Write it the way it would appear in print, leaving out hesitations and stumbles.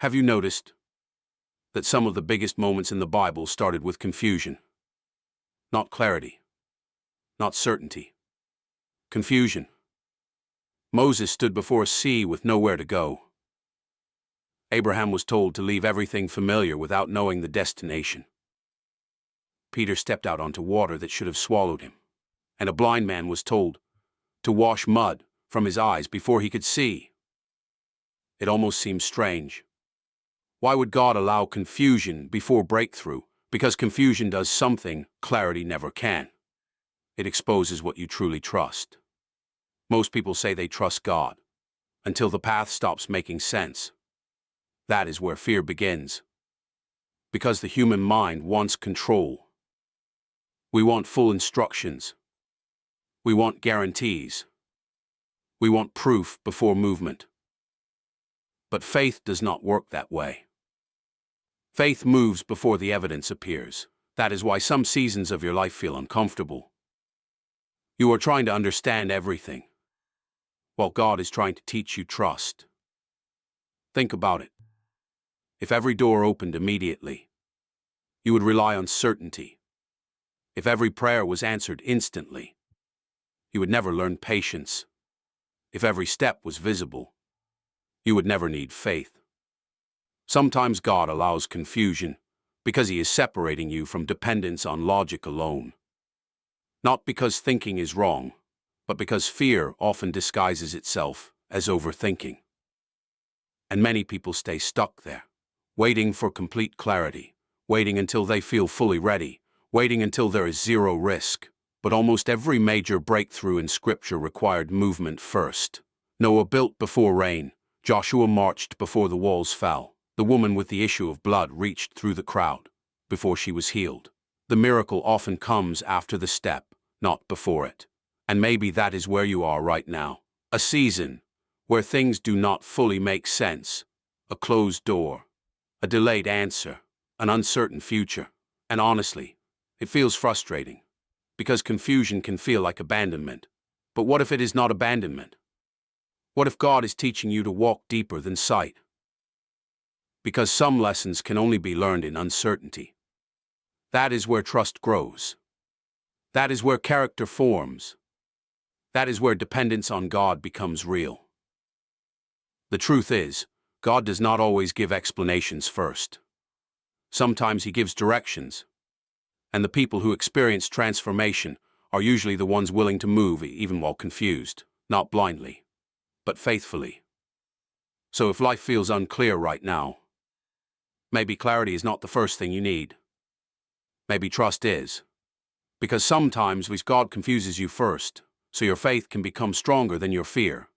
Have you noticed that some of the biggest moments in the Bible started with confusion? Not clarity, not certainty. Confusion. Moses stood before a sea with nowhere to go. Abraham was told to leave everything familiar without knowing the destination. Peter stepped out onto water that should have swallowed him, and a blind man was told to wash mud from his eyes before he could see. It almost seems strange. Why would God allow confusion before breakthrough? Because confusion does something clarity never can. It exposes what you truly trust. Most people say they trust God until the path stops making sense. That is where fear begins. Because the human mind wants control. We want full instructions. We want guarantees. We want proof before movement. But faith does not work that way. Faith moves before the evidence appears. That is why some seasons of your life feel uncomfortable. You are trying to understand everything, while God is trying to teach you trust. Think about it. If every door opened immediately, you would rely on certainty. If every prayer was answered instantly, you would never learn patience. If every step was visible, you would never need faith. Sometimes God allows confusion because He is separating you from dependence on logic alone. Not because thinking is wrong, but because fear often disguises itself as overthinking. And many people stay stuck there, waiting for complete clarity, waiting until they feel fully ready, waiting until there is zero risk. But almost every major breakthrough in Scripture required movement first. Noah built before rain. Joshua marched before the walls fell. The woman with the issue of blood reached through the crowd before she was healed. The miracle often comes after the step, not before it. And maybe that is where you are right now. A season where things do not fully make sense. A closed door, a delayed answer, an uncertain future. And honestly, it feels frustrating, because confusion can feel like abandonment. But what if it is not abandonment? What if God is teaching you to walk deeper than sight? Because some lessons can only be learned in uncertainty. That is where trust grows. That is where character forms. That is where dependence on God becomes real. The truth is, God does not always give explanations first. Sometimes He gives directions. And the people who experience transformation are usually the ones willing to move even while confused, not blindly, but faithfully. So if life feels unclear right now, maybe clarity is not the first thing you need. Maybe trust is. Because sometimes God confuses you first, so your faith can become stronger than your fear.